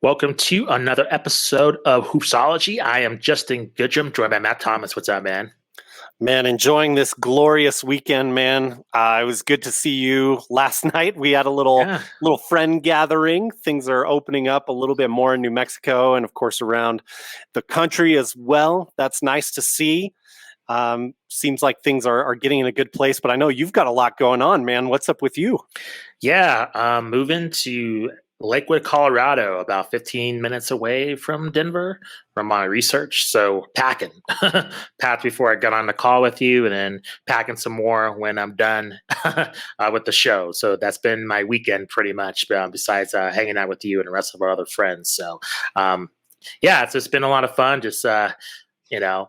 Welcome to another episode of Hoopsology. I am Justin Goodrum, joined by Matt Thomas. What's up, man? Man, enjoying this glorious weekend, man. It was good to see you last night. We had a little Yeah, little friend gathering. Things are opening up a little bit more in New Mexico and, of course, around the country as well. That's nice to see. Seems like things are getting in a good place, but I know you've got a lot going on, man. What's up with you? yeah. Moving to Lakewood, Colorado, about 15 minutes away from Denver from my research. So packing, packed before I got on the call with you, and then packing some more when I'm done with the show. So that's been my weekend pretty much. Besides hanging out with you and the rest of our other friends. So yeah, it's been a lot of fun. Just you know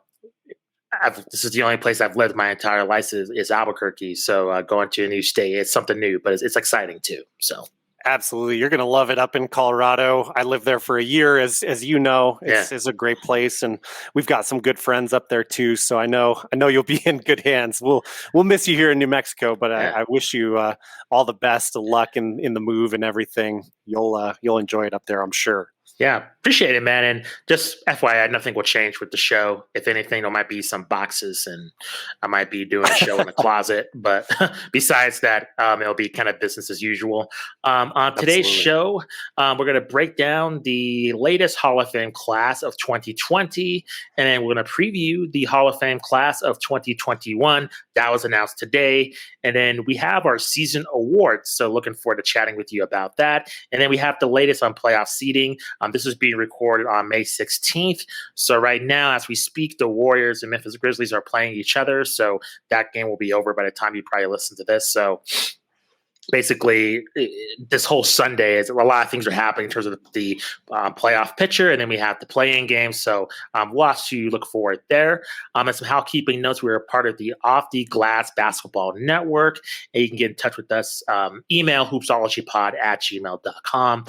this is the only place I've lived my entire life is Albuquerque. So going to a new state, it's something new, but it's exciting too. So Absolutely. You're going to love it up in Colorado. I lived there for a year. As you know, yeah, it's a great place, and we've got some good friends up there too. So I know you'll be in good hands. We'll miss you here in New Mexico, but yeah. I wish you all the best of luck in the move and everything. You'll enjoy it up there, I'm sure. Yeah, appreciate it, man. And just FYI, nothing will change with the show. If anything, there might be some boxes, and I might be doing a show in the closet. But besides that, it'll be kind of business as usual. On today's Absolutely. show, we're going to break down the latest Hall of Fame class of 2020, and then we're going to preview the Hall of Fame class of 2021 that was announced today. And then we have our season awards. So looking forward to chatting with you about that. And then we have the latest on playoff seeding. This is being recorded on May 16th. So right now, as we speak, the Warriors and Memphis Grizzlies are playing each other. So that game will be over by the time you probably listen to this. So basically, this whole Sunday is a lot of things are happening in terms of the playoff picture, and then we have the play-in game. So lots to look forward there. And some housekeeping notes: we're a part of the Off the Glass Basketball Network, and you can get in touch with us. Email hoopsologypod@gmail.com.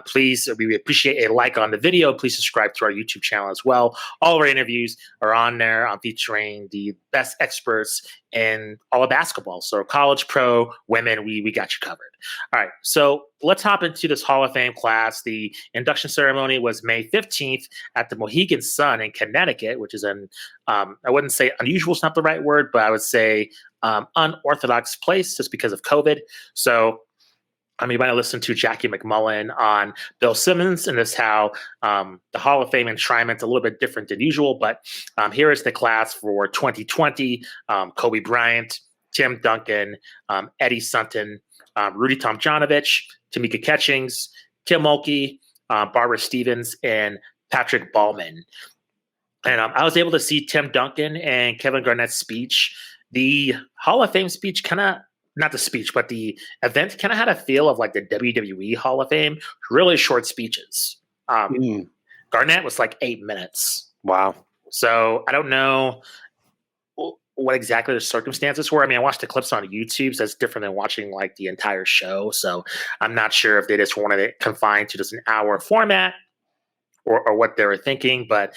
Please, we appreciate a like on the video. Please subscribe to our YouTube channel as well. All of our interviews are on there, featuring the best experts in all of basketball. So college, pro, women, we got you covered. All right, so let's hop into this Hall of Fame class. The induction ceremony was May 15th at the Mohegan Sun in Connecticut, which is an, I wouldn't say unusual, it's not the right word, but I would say unorthodox place just because of COVID. So you might have listened to Jackie McMullen on Bill Simmons, and this is how the Hall of Fame enshrinement's a little bit different than usual. But here is the class for 2020: Kobe Bryant, Tim Duncan, Eddie Sutton, Rudy Tomjanovich, Tamika Catchings, Tim Mulkey, Barbara Stevens, and Patrick Ballman. And I was able to see Tim Duncan and Kevin Garnett's speech. The Hall of Fame speech kind of, not the speech, but the event kind of had a feel of like the WWE Hall of Fame, really short speeches. Mm, Garnett was like 8 minutes. wow. So I don't know what exactly the circumstances were. I mean, I watched the clips on YouTube, so that's different than watching like the entire show. So I'm not sure if they just wanted it confined to just an hour format or what they were thinking, but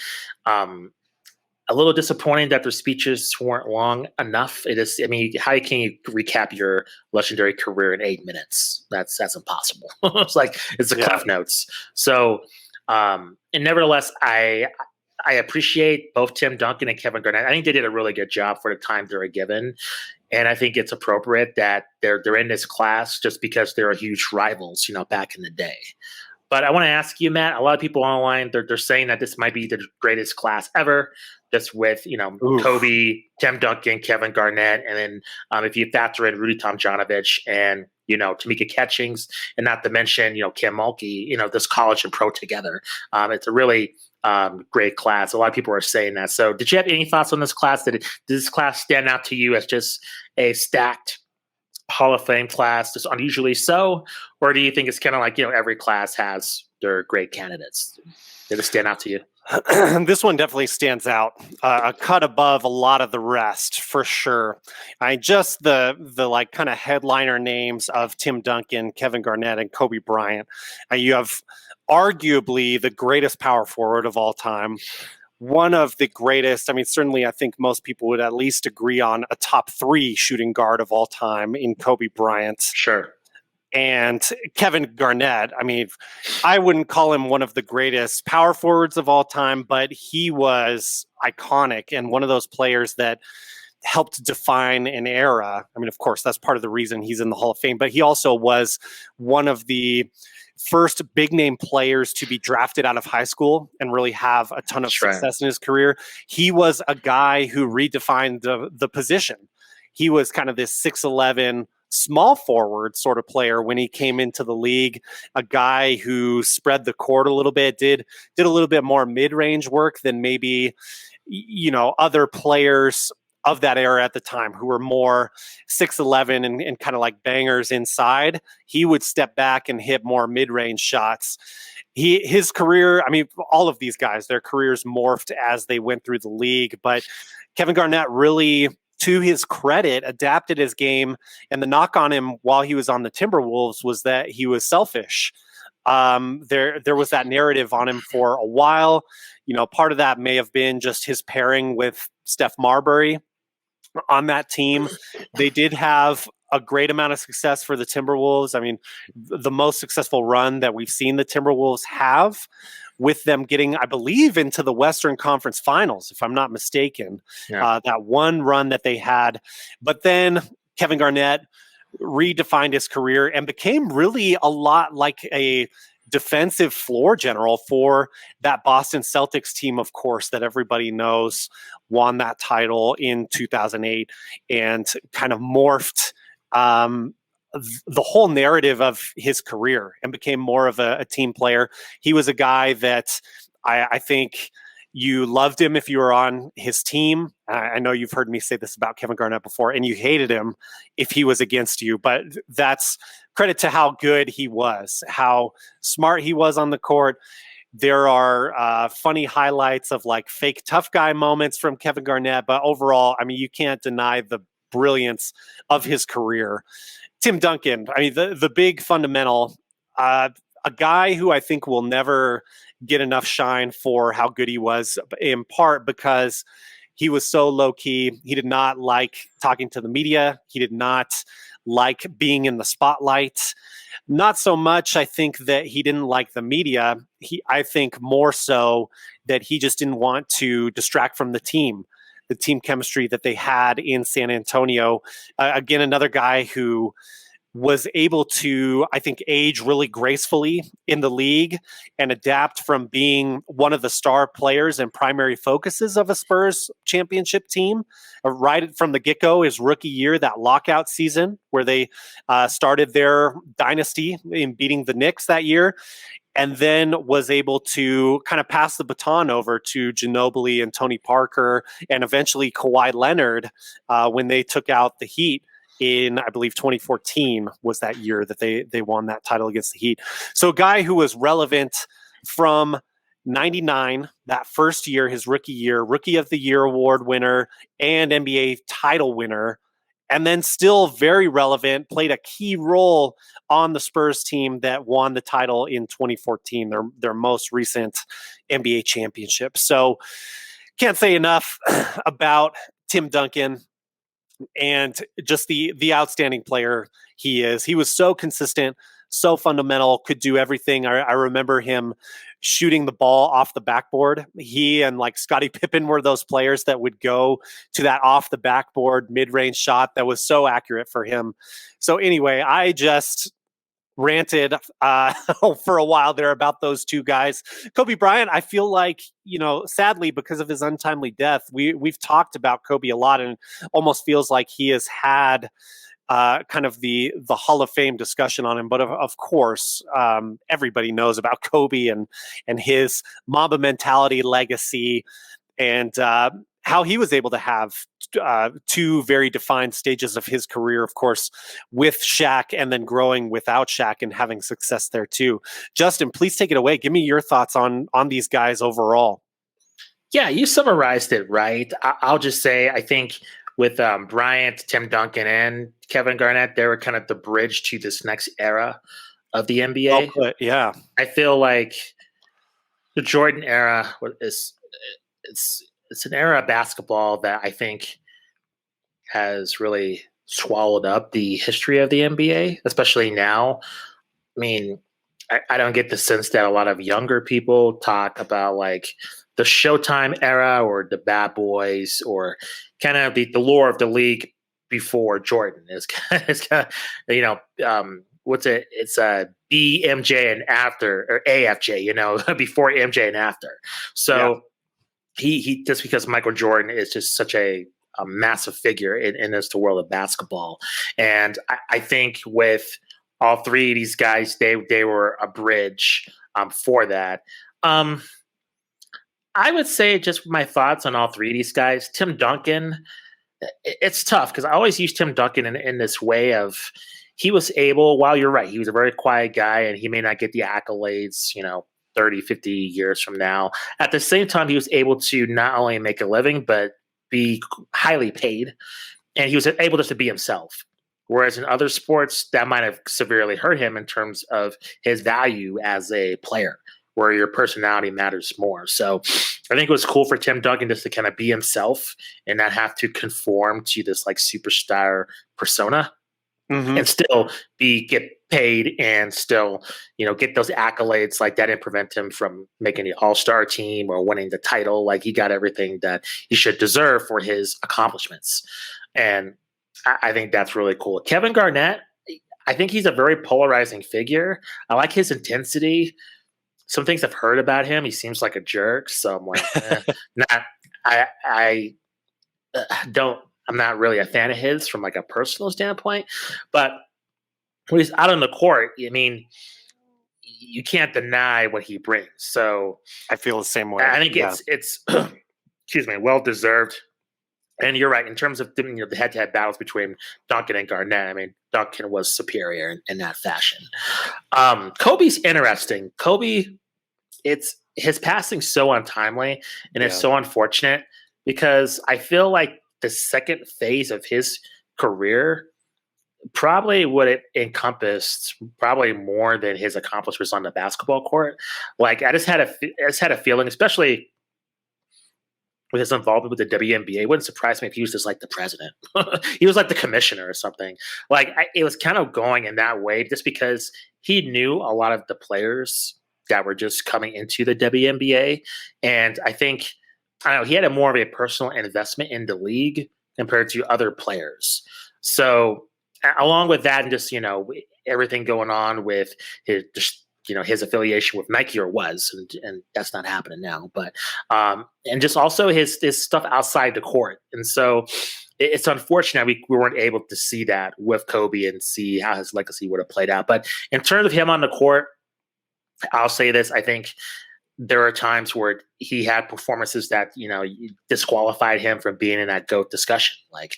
a little disappointing that their speeches weren't long enough. It is, I mean, how can you recap your legendary career in 8 minutes? That's impossible. It's the Yeah. Cliff Notes. So, and nevertheless, I appreciate both Tim Duncan and Kevin Garnett. I think they did a really good job for the time they were given, and I think it's appropriate that they're in this class just because they're huge rivals, back in the day. But I want to ask you, Matt. A lot of people online they're saying that this might be the greatest class ever, just with Oof. Kobe, Tim Duncan, Kevin Garnett, and then if you factor in Rudy Tomjanovich and Tamika Catchings, and not to mention Kim Mulkey, this college and pro together. It's a really great class. A lot of people are saying that. So, did you have any thoughts on this class? Did this class stand out to you as just a stacked Hall of Fame class, just unusually so, or do you think it's kind of like every class has their great candidates? Did it stand out to you? This one definitely stands out, a cut above a lot of the rest for sure. I just the like kind of headliner names of Tim Duncan, Kevin Garnett, and Kobe Bryant. You have arguably the greatest power forward of all time. One of the greatest, I mean, certainly I think most people would at least agree on a top 3 shooting guard of all time in Kobe Bryant. Sure. And Kevin Garnett, I mean, I wouldn't call him one of the greatest power forwards of all time, but he was iconic and one of those players that helped define an era. I mean, of course, that's part of the reason he's in the Hall of Fame, but he also was one of the first big name players to be drafted out of high school and really have a ton of That's right. success in his career. He was a guy who redefined the position. He was kind of this 6'11" small forward sort of player when he came into the league, a guy who spread the court a little bit, did a little bit more mid-range work than maybe other players of that era at the time who were more 6'11" and kind of like bangers inside. He would step back and hit more mid-range shots. His career, I mean, all of these guys, their careers morphed as they went through the league, but Kevin Garnett really, to his credit, adapted his game. And the knock on him while he was on the Timberwolves was that he was selfish. There was that narrative on him for a while. Part of that may have been just his pairing with Steph Marbury on that team. They did have a great amount of success for the Timberwolves. I mean, the most successful run that we've seen the Timberwolves have, with them getting, I believe, into the Western Conference Finals, if I'm not mistaken. Yeah. That one run that they had. But then Kevin Garnett redefined his career and became really a lot like a defensive floor general for that Boston Celtics team, of course, that everybody knows won that title in 2008 and kind of morphed the whole narrative of his career and became more of a team player. He was a guy that I think you loved him if you were on his team. I know you've heard me say this about Kevin Garnett before, and you hated him if he was against you, but that's credit to how good he was, how smart he was on the court. There are funny highlights of like fake tough guy moments from Kevin Garnett, but overall, I mean, you can't deny the brilliance of his career. Tim Duncan, I mean, the big fundamental, a guy who I think will never get enough shine for how good he was, in part because he was so low key. He did not like talking to the media. He did not like being in the spotlight. Not so much, I think, that he didn't like the media. I think more so that he just didn't want to distract from the team chemistry that they had in San Antonio. Again, another guy who was able to, I think, age really gracefully in the league and adapt from being one of the star players and primary focuses of a Spurs championship team right from the get-go. His rookie year, that lockout season where they started their dynasty in beating the Knicks that year, and then was able to kind of pass the baton over to Ginobili and Tony Parker and eventually Kawhi Leonard when they took out the Heat in, I believe, 2014 was that year that they won that title against the Heat. So a guy who was relevant from 99, that first year, his rookie year, Rookie of the Year award winner and NBA title winner, and then still very relevant, played a key role on the Spurs team that won the title in 2014, their most recent NBA championship. So can't say enough about Tim Duncan and just the outstanding player he is. He was so consistent, so fundamental, could do everything. I remember him shooting the ball off the backboard. He and like Scottie Pippen were those players that would go to that off the backboard mid-range shot that was so accurate for him. So anyway, I just ranted for a while there about those two guys. Kobe Bryant, I feel like, sadly, because of his untimely death, we've talked about Kobe a lot, and it almost feels like he has had kind of the Hall of Fame discussion on him. But of course, everybody knows about Kobe and his Mamba mentality legacy and how he was able to have two very defined stages of his career, of course, with Shaq and then growing without Shaq and having success there too. Justin, please take it away. Give me your thoughts on these guys overall. Yeah, you summarized it right. I'll just say I think with Bryant, Tim Duncan, and Kevin Garnett, they were kind of the bridge to this next era of the NBA. Well put, yeah. I feel like the Jordan era is it's an era of basketball that I think has really swallowed up the history of the NBA, especially now. I mean, I don't get the sense that a lot of younger people talk about like the Showtime era or the Bad Boys or kind of the lore of the league before Jordan. It's kind of what's it? It's BMJ and after or AFJ, before MJ and after. Yeah. So he just because Michael Jordan is just such a massive figure in this the world of basketball, and I think with all three of these guys, they were a bridge for that. Um, I would say just my thoughts on all three of these guys. Tim Duncan, it's tough because I always use Tim Duncan in this way of he was able, while you're right, he was a very quiet guy and he may not get the accolades, 30, 50 years from now. At the same time, he was able to not only make a living, but be highly paid. And he was able just to be himself. Whereas in other sports, that might have severely hurt him in terms of his value as a player, where your personality matters more. So I think it was cool for Tim Duncan just to kind of be himself and not have to conform to this like superstar persona Hmm. and still get paid and still get those accolades. Like that didn't prevent him from making the all-star team or winning the title. Like he got everything that he should deserve for his accomplishments, and I think that's really cool. Kevin Garnett, I think he's a very polarizing figure. I like his intensity. Some things I've heard about him, he seems like a jerk, so I'm like not I don't I'm not really a fan of his from like a personal standpoint, but when he's out on the court, I mean, you can't deny what he brings. So I feel the same way. I think Yeah. it's excuse me, well deserved. And you're right in terms of the head-to-head battles between Duncan and Garnett. I mean, Duncan was superior in that fashion. Kobe's interesting. Kobe, it's his passing so untimely and it's Yeah. so unfortunate because I feel like the second phase of his career probably what it encompassed probably more than his accomplishments on the basketball court. Like I just had a feeling, especially with his involvement with the WNBA, it wouldn't surprise me if he was just like the president. He was like the commissioner or something. Like it was kind of going in that way just because he knew a lot of the players that were just coming into the WNBA. And I don't know, he had a more of a personal investment in the league compared to other players. So along with that and just, everything going on with his, just, his affiliation with Nike or was, and that's not happening now, but, and just also his stuff outside the court. And so it's unfortunate we weren't able to see that with Kobe and see how his legacy would have played out. But in terms of him on the court, I'll say this. I think there are times where he had performances that, disqualified him from being in that GOAT discussion. Like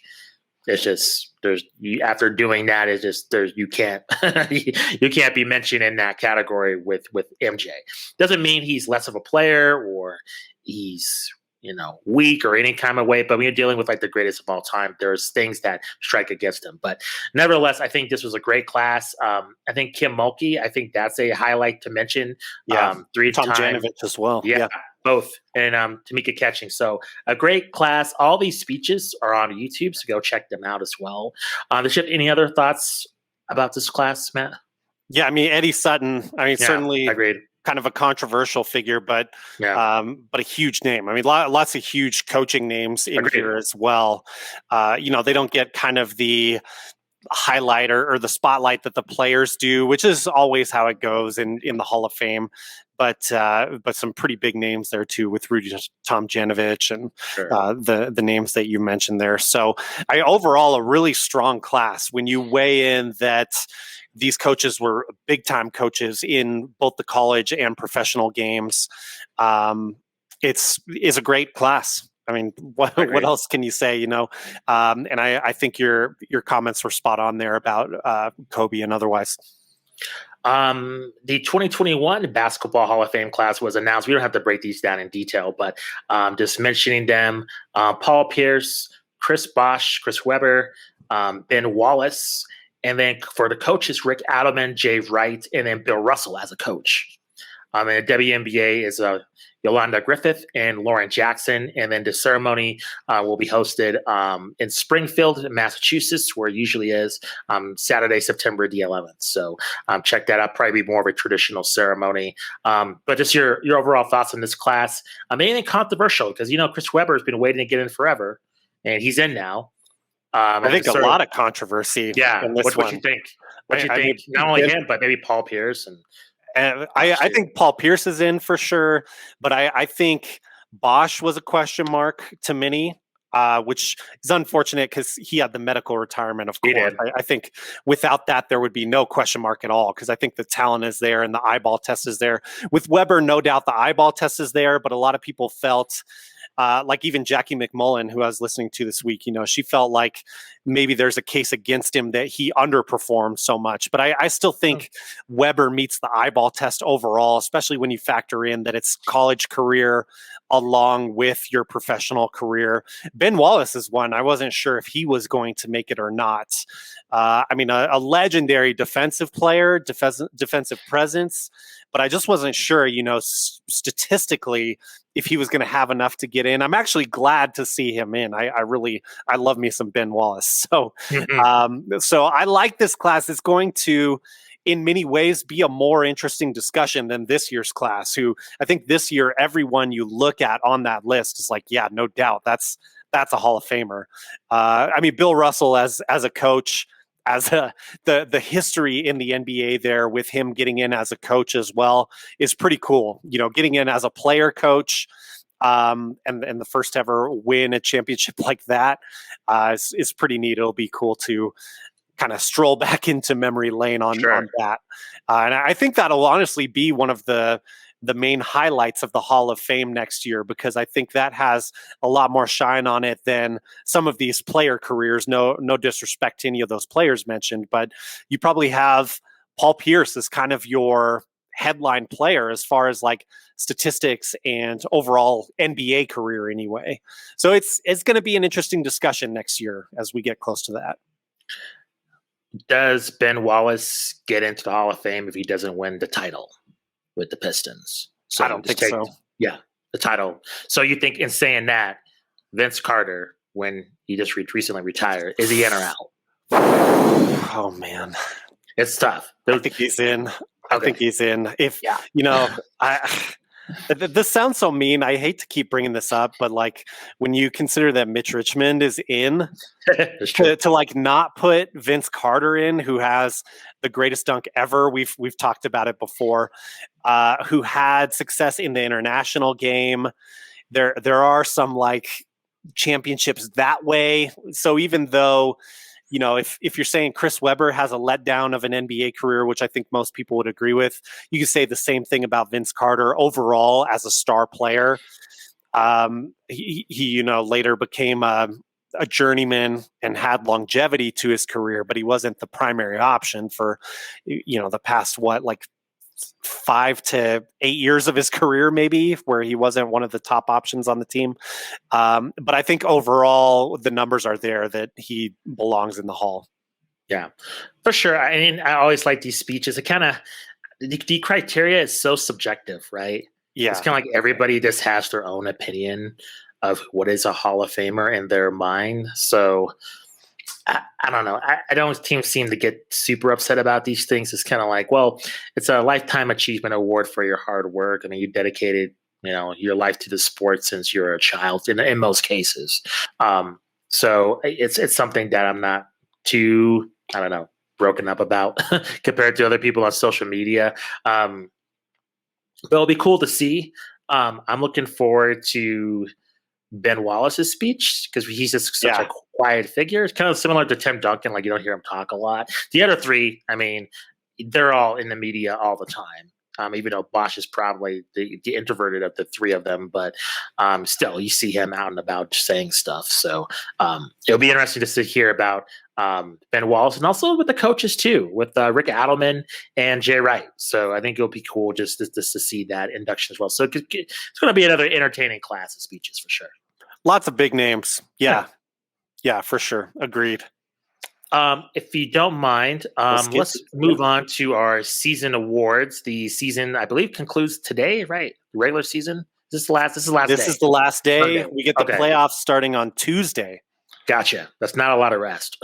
it's just after doing that, it's just you can't you can't be mentioned in that category with MJ. Doesn't mean he's less of a player or he's weak or any kind of way. But when you're dealing with like the greatest of all time, there's things that strike against him. But nevertheless, I think this was a great class. I think Kim Mulkey, I think that's a highlight to mention. Yeah. Tom Three-time, Janovich as well. yeah, both, and Tamika Catching. So a great class. All these speeches are on YouTube, so go check them out as well. Does you have any other thoughts about this class, Matt? Yeah. I mean, Eddie Sutton, I mean, Yeah, certainly agreed. kind of a controversial figure, but Yeah, but a huge name. I mean, lots of huge coaching names in agreed. here as well. They don't get kind of the highlight or the spotlight that the players do, which is always how it goes in the Hall of Fame. But some pretty big names there too, with Rudy Tomjanovich and Sure. the names that you mentioned there. So overall a really strong class when you weigh in that these coaches were big time coaches in both the college and professional games. It's a great class. I mean, what else can you say? And I think your comments were spot on there about Kobe and otherwise. The 2021 Basketball Hall of Fame class was announced. We don't have to break these down in detail, but just mentioning them: Paul Pierce, Chris Bosh, Chris Webber, Ben Wallace, and then for the coaches, Rick Adelman, Jay Wright, and then Bill Russell as a coach. And the WNBA is Yolanda Griffith and Lauren Jackson. And then the ceremony will be hosted in Springfield, Massachusetts, where it usually is, Saturday, September the 11th. So check that out. Probably be more of a traditional ceremony. But just your overall thoughts on this class. Anything controversial? Because, Chris Webber has been waiting to get in forever, and he's in now. I think a lot of controversy in this what you think? What you I think? mean, Not only him, but maybe Paul Pierce and I think Paul Pierce is in for sure, but I think Bosch was a question mark to many, which is unfortunate because he had the medical retirement, of course. I think without that, there would be no question mark at all, because I think the talent is there and the eyeball test is there. With Weber, no doubt the eyeball test is there, but a lot of people felt like even Jackie McMullen, who I was listening to this week, she felt like maybe there's a case against him that he underperformed so much. But I still think Weber meets the eyeball test overall, especially when you factor in that it's college career along with your professional career. Ben Wallace is one. I wasn't sure if he was going to make it or not. A legendary defensive player, defensive presence, but I just wasn't sure, statistically, if he was going to have enough to get in. I'm actually glad to see him in. I love me some Ben Wallace. So, so I like this class. It's going to, in many ways, be a more interesting discussion than this year's class, who I think this year, everyone you look at on that list is like, yeah, no doubt. That's a Hall of Famer. Bill Russell as a coach, the history in the NBA there with him getting in as a coach as well is pretty cool. Getting in as a player coach, and the first ever win a championship like that is pretty neat. It'll be cool to kind of stroll back into memory lane on that. And I think that'll honestly be one of the main highlights of the Hall of Fame next year, because I think that has a lot more shine on it than some of these player careers. No disrespect to any of those players mentioned, but you probably have Paul Pierce as kind of your headline player as far as like statistics and overall NBA career anyway. So it's going to be an interesting discussion next year as we get close to that. Does Ben Wallace get into the Hall of Fame if he doesn't win the title with the Pistons? So I don't think so. Yeah, the title. So you think, in saying that, Vince Carter, when he just recently retired, is he in or out? Oh man, it's tough. I think he's in. I think he's in. If this sounds so mean. I hate to keep bringing this up, but like when you consider that Mitch Richmond is in, to like not put Vince Carter in, who has the greatest dunk ever. We've talked about it before. Who had success in the international game. There are some like championships that way. So even though, if you're saying Chris Webber has a letdown of an NBA career, which I think most people would agree with, you can say the same thing about Vince Carter overall as a star player. He later became a journeyman and had longevity to his career, but he wasn't the primary option for, the past 5 to 8 years of his career, maybe, where he wasn't one of the top options on the team. But I think overall the numbers are there that he belongs in the Hall. Yeah, for sure. I always like these speeches. It kind of, the criteria is so subjective, right? Yeah. It's kind of like everybody just has their own opinion of what is a Hall of Famer in their mind. So I don't know. I don't seem to get super upset about these things. It's kind of like, well, it's a lifetime achievement award for your hard work. You dedicated, your life to the sport since you're a child in most cases. So it's something that I'm not too, broken up about compared to other people on social media. But it'll be cool to see. I'm looking forward to Ben Wallace's speech, because he's just such a quiet figure. It's kind of similar to Tim Duncan. Like, you don't hear him talk a lot. The other three, they're all in the media all the time. Even though Bosch is probably the introverted of the three of them, but still, you see him out and about saying stuff. So it'll be interesting to hear about Ben Wallace, and also with the coaches too, with Rick Adelman and Jay Wright. So I think it'll be cool just to see that induction as well. So it's going to be another entertaining class of speeches for sure. Lots of big names. Yeah, for sure. Agreed. If you don't mind, Let's get let's to it. move on to our season awards. The season, I believe, concludes today, right? The regular season. This is the last This is day. the last day. Sunday. We get the Okay, playoffs starting on Tuesday. gotcha. That's not a lot of rest.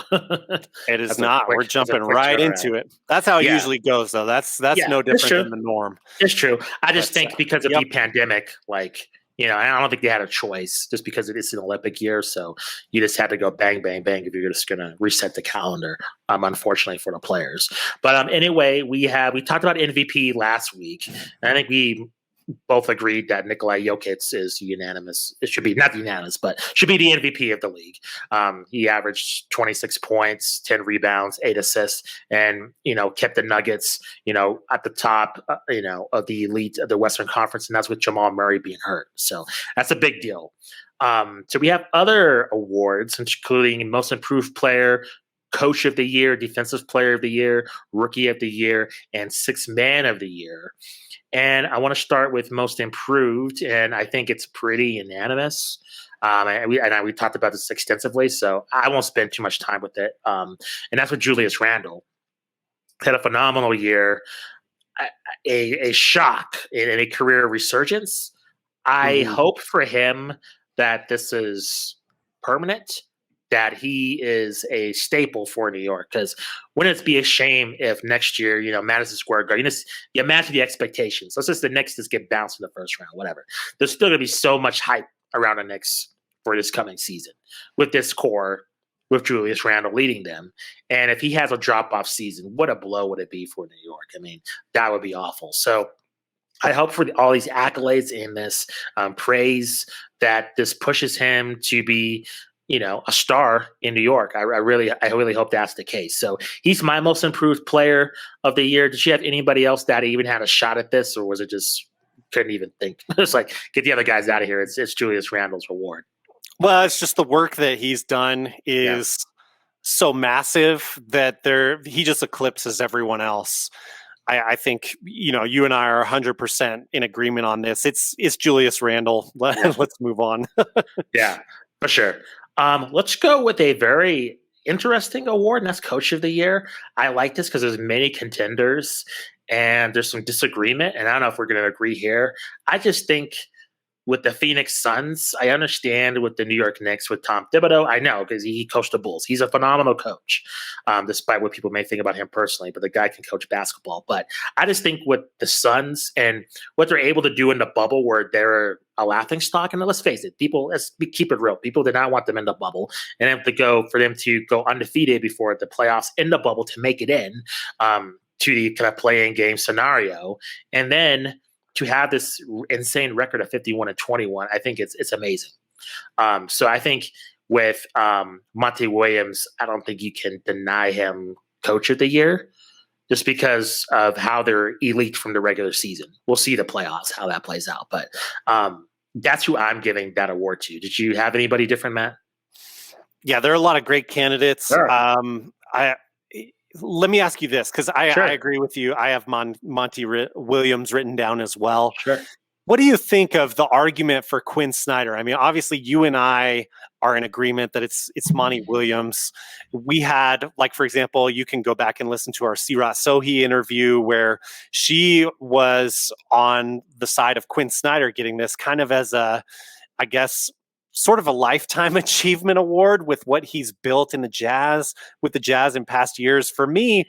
It is not. We're That's a jumping quick right turnaround. into it. That's how it Yeah, usually goes, though. That's yeah, no it's different true. than the norm. It's true. I just That's think because of yep. the pandemic, like, I don't think they had a choice just because it is an Olympic year. So you just had to go bang, bang, bang if you're just going to reset the calendar, unfortunately for the players. But anyway, we talked about MVP last week. And I think we both agreed that Nikolai Jokic is unanimous. It should be not unanimous, but should be the MVP of the league. He averaged 26 points, 10 rebounds, 8 assists, and kept the Nuggets, at the top, of the elite of the Western Conference, and that's with Jamal Murray being hurt. So that's a big deal. So we have other awards, including Most Improved Player, Coach of the Year, Defensive Player of the Year, Rookie of the Year, and Sixth Man of the Year. And I want to start with Most Improved, and I think it's pretty unanimous. We talked about this extensively, so I won't spend too much time with it. And that's with Julius Randle. Had a phenomenal year, a shock in a career resurgence. I Mm-hmm. hope for him that this is permanent, that he is a staple for New York. Because wouldn't it be a shame if next year, Madison Square Garden, you imagine the expectations. Let's just the Knicks just get bounced in the first round, whatever. There's still going to be so much hype around the Knicks for this coming season with this core, with Julius Randle leading them. And if he has a drop off season, what a blow would it be for New York? I mean, that would be awful. So I hope for all these accolades and this praise that this pushes him to be, a star in New York. I really hope that's the case. So he's my Most Improved Player of the Year. Did you have anybody else that even had a shot at this, or was it just couldn't even think? It's like get the other guys out of here. It's Julius Randle's reward. Well, it's just the work that he's done Yeah. is so massive that he just eclipses everyone else. I think you and I are 100% in agreement on this. It's Julius Randle. Yeah. Let's move on. Yeah, for sure. Let's go with a very interesting award, and that's Coach of the Year. I like this because there's many contenders, and there's some disagreement, and I don't know if we're going to agree here. I just think with the Phoenix Suns, I understand with the New York Knicks with Tom Thibodeau. I know because he coached the Bulls. He's a phenomenal coach, despite what people may think about him personally. But the guy can coach basketball. But I just think with the Suns and what they're able to do in the bubble, where they're a laughing stock. And let's face it, let's keep it real. People did not want them in the bubble, and have to go for them to go undefeated before the playoffs in the bubble to make it in to the kind of play-in game scenario, and then to have this insane record of 51-21, I think it's amazing. So I think with Monty Williams, I don't think you can deny him Coach of the Year just because of how they're elite from the regular season. We'll see the playoffs, how that plays out. But that's who I'm giving that award to. Did you have anybody different, Matt? Yeah, there are a lot of great candidates. Sure. Let me ask you this, because Sure. I agree with you. I have Monty Williams written down as well. Sure. What do you think of the argument for Quinn Snyder? I mean, obviously, you and I are in agreement that it's Monty Williams. We had, like, for example, you can go back and listen to our Sirah Sohi interview where she was on the side of Quinn Snyder getting this kind of as a, I guess, sort of a lifetime achievement award with what he's built in the Jazz, with the Jazz in past years. For me,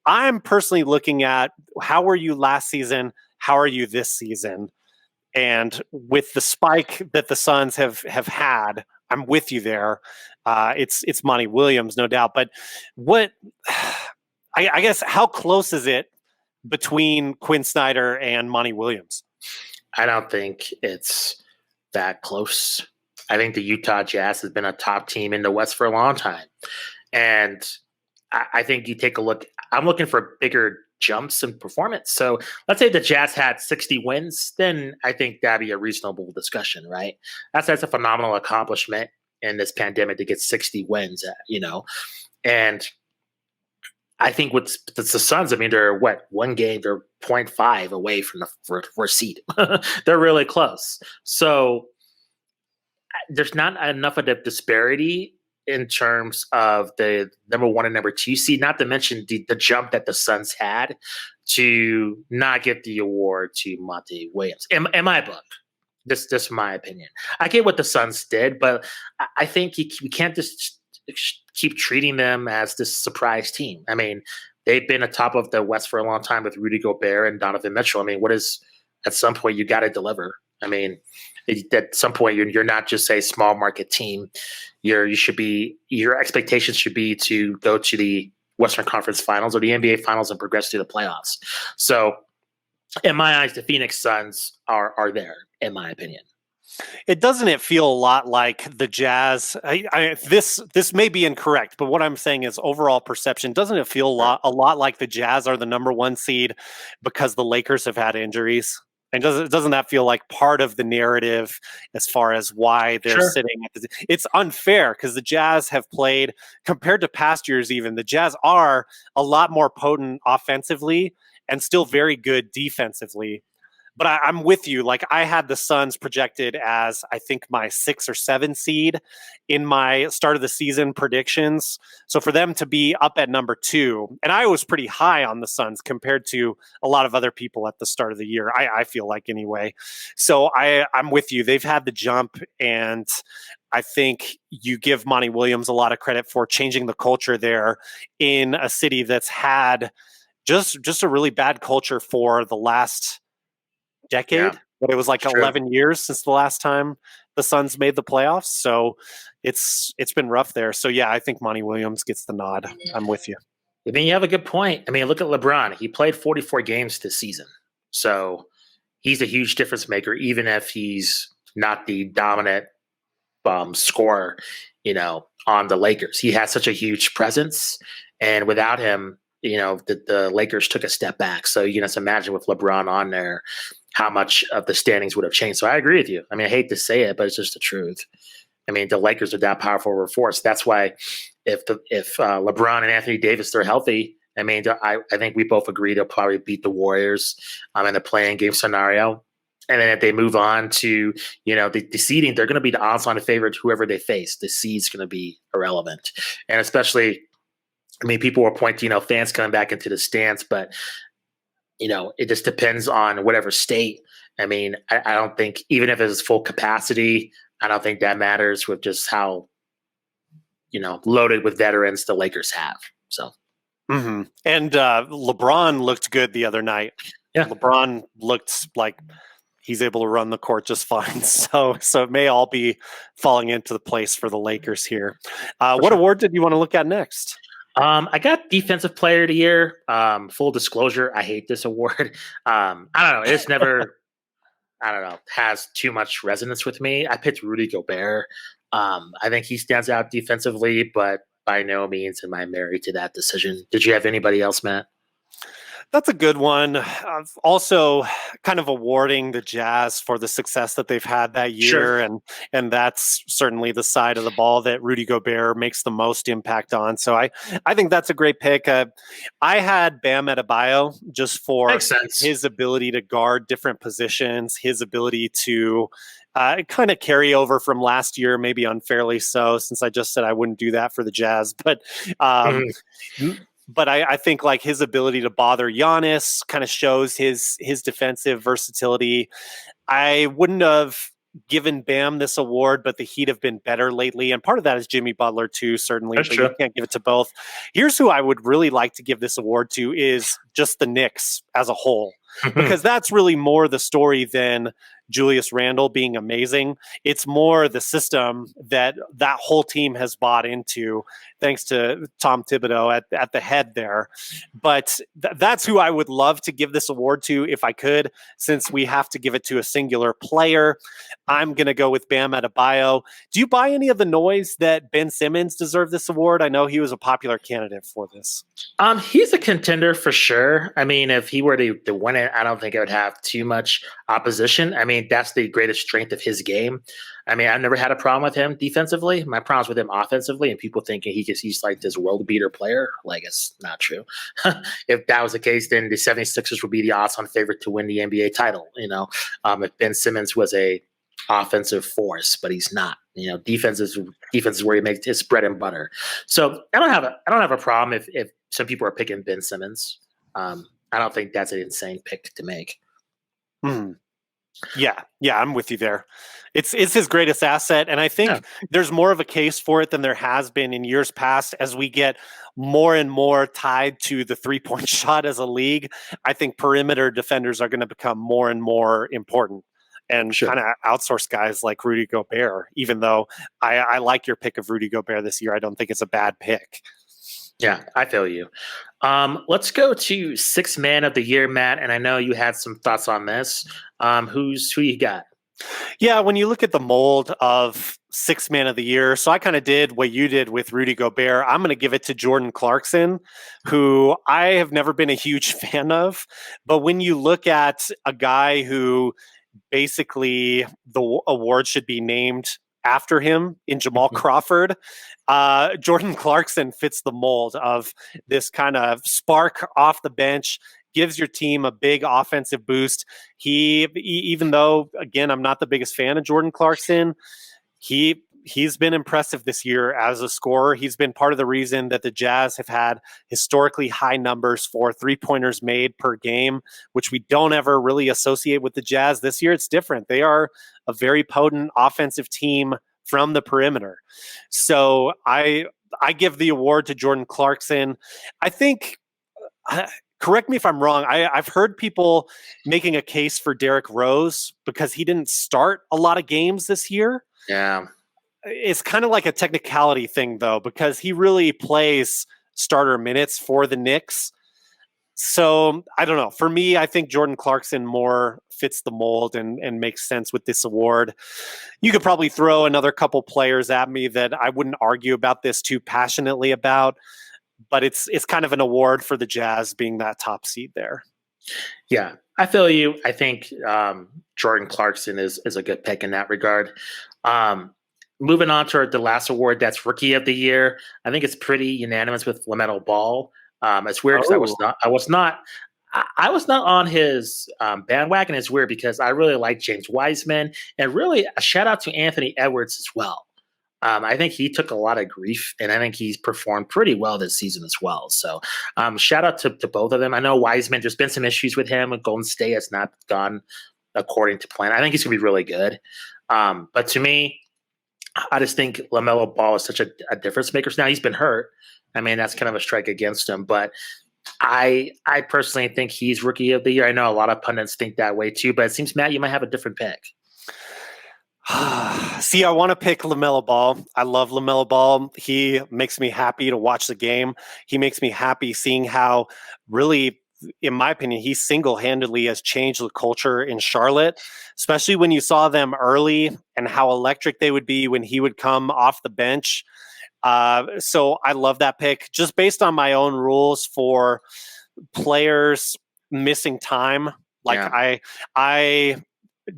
I'm personally looking at how were you last season? How are you this season? And with the spike that the Suns have had, I'm with you there. It's Monty Williams, no doubt. But what, I guess, how close is it between Quinn Snyder and Monty Williams? I don't think it's that close. I think the Utah Jazz has been a top team in the West for a long time. And I think you take a look, I'm looking for bigger jumps in performance. So let's say the Jazz had 60 wins, then I think that'd be a reasonable discussion, right? That's a phenomenal accomplishment in this pandemic to get 60 wins, And I think with the Suns, I mean, they're one game, they're 0.5 away from the first seed. They're really close. So there's not enough of the disparity in terms of the number 1 and number 2 seed, not to mention the jump that the Suns had to not give the award to Monty Williams. In my book, this my opinion. I get what the Suns did, but I think we can't just keep treating them as this surprise team. I mean, they've been atop of the West for a long time with Rudy Gobert and Donovan Mitchell. I mean, at some point you got to deliver. I mean, at some point you're not just a small market team. Your expectations should be to go to the Western Conference Finals or the NBA Finals and progress to the playoffs. So, in my eyes, the Phoenix Suns are there, in my opinion. It feel a lot like the Jazz. This may be incorrect, but what I'm saying is overall perception. Doesn't it feel a lot like the Jazz are the number 1 seed because the Lakers have had injuries? And doesn't that feel like part of the narrative as far as why they're sitting at it's unfair because the Jazz have played compared to past years. Even the Jazz are a lot more potent offensively and still very good defensively. But I'm with you. Like I had the Suns projected as I think my 6 or 7 seed in my start of the season predictions. So for them to be up at number 2, and I was pretty high on the Suns compared to a lot of other people at the start of the year. I feel like anyway. So I'm with you. They've had the jump, and I think you give Monty Williams a lot of credit for changing the culture there in a city that's had just a really bad culture for the last decade, but it was like 11 years since the last time the Suns made the playoffs. So it's been rough there. So yeah, I think Monty Williams gets the nod. I'm with you. I mean, you have a good point. I mean, look at LeBron. He played 44 games this season. So he's a huge difference maker, even if he's not the dominant scorer, on the Lakers. He has such a huge presence. And without him, the Lakers took a step back. So you can just imagine with LeBron on there, how much of the standings would have changed. So I agree with you. I mean, I hate to say it, but it's just the truth. I mean, the Lakers are that powerful of a force. That's why if LeBron and Anthony Davis are healthy, I mean, I think we both agree they'll probably beat the Warriors in the play-in game scenario. And then if they move on to, the seeding, they're going to be the odds-on favorite whoever they face. The seed's going to be irrelevant. And especially, I mean, people were pointing, fans coming back into the stands, but it just depends on whatever state. I mean, I don't think, even if it's full capacity, I don't think that matters with just how, loaded with veterans the Lakers have. So, and LeBron looked good the other night. Yeah, LeBron looked like he's able to run the court just fine. So it may all be falling into the place for the Lakers here. What award did you want to look at next? I got Defensive Player of the Year. Full disclosure, I hate this award. I don't know. It's never, has too much resonance with me. I picked Rudy Gobert. I think he stands out defensively, but by no means am I married to that decision. Did you have anybody else, Matt? That's a good one. Also, kind of awarding the Jazz for the success that they've had that year, and that's certainly the side of the ball that Rudy Gobert makes the most impact on. So I think that's a great pick. I had Bam Adebayo just for his ability to guard different positions, his ability to kind of carry over from last year, maybe unfairly so, since I just said I wouldn't do that for the Jazz, but. But I think like his ability to bother Giannis kind of shows his defensive versatility. I wouldn't have given Bam this award, but the Heat have been better lately. And part of that is Jimmy Butler too, certainly. That's true. You can't give it to both. Here's who I would really like to give this award to is just the Knicks as a whole. Because that's really more the story than Julius Randle being amazing. It's more the system that whole team has bought into, thanks to Tom Thibodeau at the head there. But that's who I would love to give this award to if I could, since we have to give it to a singular player. I'm going to go with Bam Adebayo. Do you buy any of the noise that Ben Simmons deserved this award? I know he was a popular candidate for this. He's a contender for sure. I mean, if he were to win it, I don't think it would have too much opposition. I mean, that's the greatest strength of his game. I mean, I've never had a problem with him defensively. My problem's with him offensively, and people thinking he's like this world beater player. Like, it's not true. If that was the case, then the 76ers would be the odds-on favorite to win the NBA title. If Ben Simmons was a offensive force, but he's not. defense is where he makes his bread and butter. So I don't have a problem if some people are picking Ben Simmons. I don't think that's an insane pick to make. Mm. Yeah, I'm with you there. It's his greatest asset, and I think there's more of a case for it than there has been in years past as we get more and more tied to the three-point shot as a league. I think perimeter defenders are going to become more and more important and Sure. kind of outsource guys like Rudy Gobert, even though I like your pick of Rudy Gobert this year. I don't think it's a bad pick. Yeah, I feel you. Let's go to sixth man of the year, Matt. And I know you had some thoughts on this. Who you got? Yeah, when you look at the mold of sixth man of the year, so I kind of did what you did with Rudy Gobert. I'm going to give it to Jordan Clarkson, who I have never been a huge fan of. But when you look at a guy who basically the award should be named after him in Jamal Crawford, Jordan Clarkson fits the mold of this kind of spark off the bench, gives your team a big offensive boost. Even though, again, I'm not the biggest fan of Jordan Clarkson, he's been impressive this year as a scorer. He's been part of the reason that the Jazz have had historically high numbers for three-pointers made per game, which we don't ever really associate with the Jazz. This year it's different. They are a very potent offensive team from the perimeter. So I give the award to Jordan Clarkson. I think correct me if I'm wrong. I've heard people making a case for Derrick Rose because he didn't start a lot of games this year. Yeah. It's kind of like a technicality thing, though, because he really plays starter minutes for the Knicks. So I don't know. For me, I think Jordan Clarkson more fits the mold and makes sense with this award. You could probably throw another couple players at me that I wouldn't argue about this too passionately about, but it's kind of an award for the Jazz being that top seed there. Yeah, I feel you. I think Jordan Clarkson is a good pick in that regard. Moving on to the last award, that's Rookie of the Year. I think it's pretty unanimous with LaMelo Ball. It's weird because I was not on his bandwagon. It's weird because I really like James Wiseman, and really a shout out to Anthony Edwards as well. I think he took a lot of grief, and I think he's performed pretty well this season as well. So shout out to both of them. I know Wiseman, there's been some issues with him, and Golden State has not gone according to plan. I think he's going to be really good. But to me, I just think LaMelo Ball is such a difference maker. So now he's been hurt. I mean, that's kind of a strike against him. But I personally think he's Rookie of the Year. I know a lot of pundits think that way too, but it seems, Matt, you might have a different pick. See, I want to pick LaMelo Ball. I love LaMelo Ball. He makes me happy to watch the game. He makes me happy seeing how really, in my opinion, he single-handedly has changed the culture in Charlotte, especially when you saw them early and how electric they would be when he would come off the bench. So I love that pick just based on my own rules for players missing time. Like I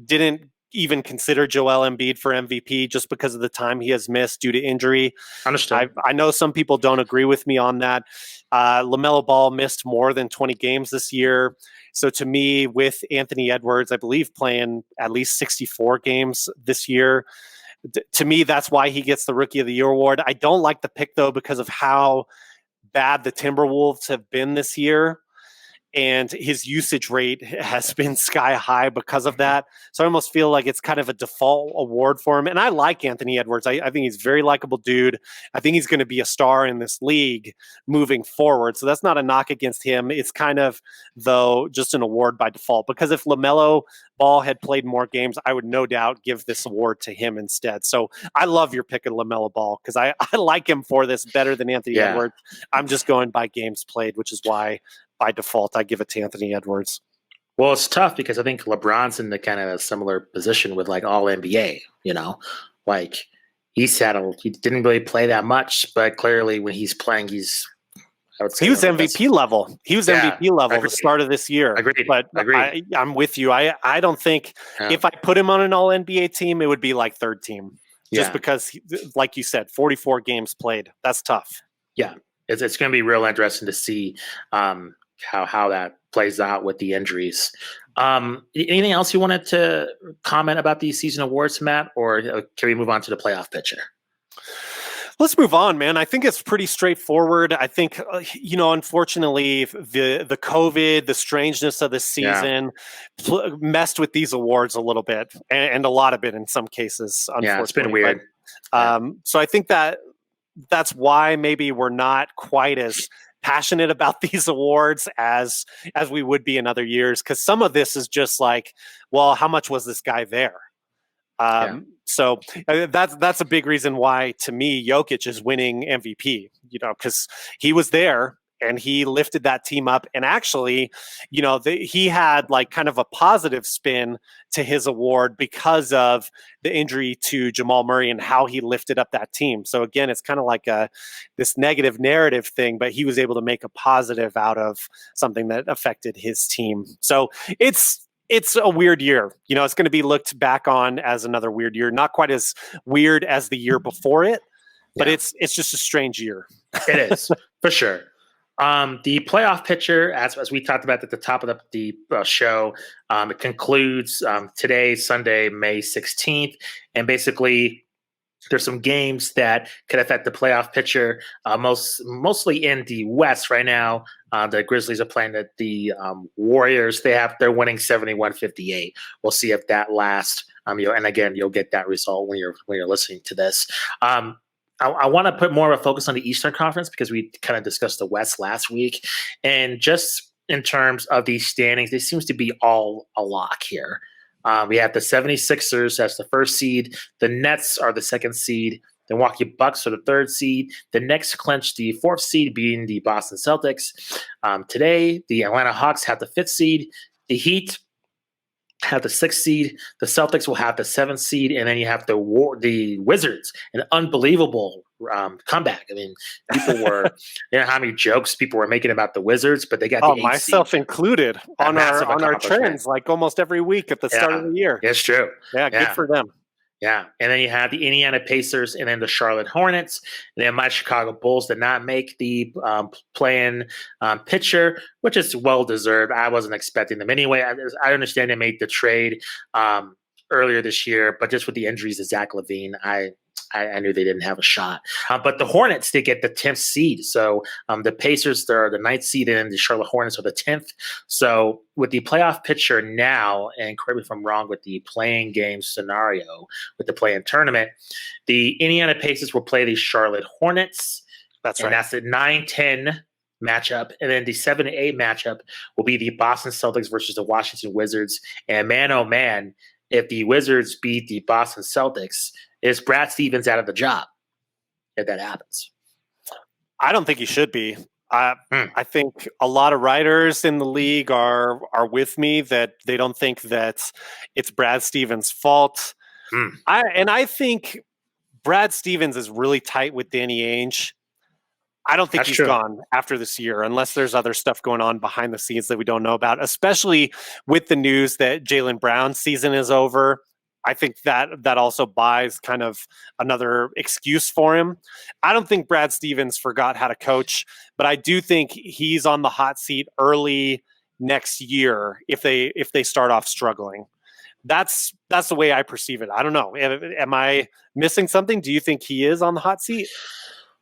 didn't even consider Joel Embiid for MVP just because of the time he has missed due to injury. Understood. I know some people don't agree with me on that. LaMelo Ball missed more than 20 games this year. So to me, with Anthony Edwards, I believe playing at least 64 games this year, to me, that's why he gets the Rookie of the Year award. I don't like the pick, though, because of how bad the Timberwolves have been this year. And his usage rate has been sky high because of that. So I almost feel like it's kind of a default award for him. And I like Anthony Edwards. I think he's a very likable dude. I think he's going to be a star in this league moving forward. So that's not a knock against him. It's kind of, though, just an award by default. Because if LaMelo Ball had played more games, I would no doubt give this award to him instead. So I love your pick of LaMelo Ball because I like him for this better than Anthony Edwards. I'm just going by games played, which is why by default, I give it to Anthony Edwards. Well, it's tough because I think LeBron's in the kind of a similar position with like all NBA, like he didn't really play that much, but clearly when he's playing, he was MVP level. He was MVP level the start of this year. Agreed. But I'm with you. I don't think if I put him on an all NBA team, it would be like third team. Just because, like you said, 44 games played. That's tough. Yeah. It's going to be real interesting to see how that plays out with the injuries. Anything else you wanted to comment about these season awards, Matt, or can we move on to the playoff picture? Let's move on, man. I think it's pretty straightforward. I think, unfortunately, the COVID, the strangeness of the Yeah, season messed with these awards a little bit, and a lot of it in some cases, yeah, it's been unfortunately. weird. Yeah, So I think that's why maybe we're not quite as passionate about these awards as we would be in other years, because some of this is just like, well, how much was this guy there? yeah, So that's a big reason why, to me, Jokic is winning MVP. Because he was there and he lifted that team up. And actually, he had like kind of a positive spin to his award because of the injury to Jamal Murray and how he lifted up that team. So again, it's kind of like this negative narrative thing, but he was able to make a positive out of something that affected his team. So it's a weird year. It's going to be looked back on as another weird year. Not quite as weird as the year before it, but yeah. it's just a strange year. It is for sure. The playoff picture, as we talked about at the top of the show, it concludes today, Sunday, May 16th, and basically there's some games that could affect the playoff picture. Mostly in the West right now. The Grizzlies are playing the Warriors. They're winning 71-58. We'll see if that lasts. And again, you'll get that result when you're listening to this. I want to put more of a focus on the Eastern Conference because we kind of discussed the West last week, and just in terms of these standings, they seems to be all a lock here. We have the 76ers as the first seed. The Nets are the second seed. The Milwaukee Bucks are the third seed. The Knicks clinch the fourth seed, beating the Boston Celtics. Today, the Atlanta Hawks have the fifth seed. The Heat have the sixth seed. The Celtics will have the seventh seed, and then you have the Wizards, an unbelievable comeback. I mean, people were, how many jokes people were making about the Wizards, but they got the eighth myself seed. included on our trends, like almost every week at the start of the year. It's true. Yeah, good for them. Yeah, and then you have the Indiana Pacers and then the Charlotte Hornets. And then my Chicago Bulls did not make the play-in picture, which is well-deserved. I wasn't expecting them anyway. I understand they made the trade earlier this year, but just with the injuries to Zach LaVine, I knew they didn't have a shot. But the Hornets, they get the 10th seed. So the Pacers, they're the 9th seed, and the Charlotte Hornets are the 10th. So with the playoff picture now, and correct me if I'm wrong with the playing game scenario with the play-in tournament, the Indiana Pacers will play the Charlotte Hornets. That's right. And that's the 9-10 matchup. And then the 7-8 matchup will be the Boston Celtics versus the Washington Wizards. And man, oh man, if the Wizards beat the Boston Celtics, is Brad Stevens out of the job if that happens? I don't think he should be. I think a lot of writers in the league are with me that they don't think that it's Brad Stevens' fault. I think Brad Stevens is really tight with Danny Ainge. I don't think he's gone after this year unless there's other stuff going on behind the scenes that we don't know about, especially with the news that Jaylen Brown's season is over. I think that also buys kind of another excuse for him. I don't think Brad Stevens forgot how to coach, but I do think he's on the hot seat early next year if they start off struggling. That's the way I perceive it. I don't know. Am I missing something? Do you think he is on the hot seat?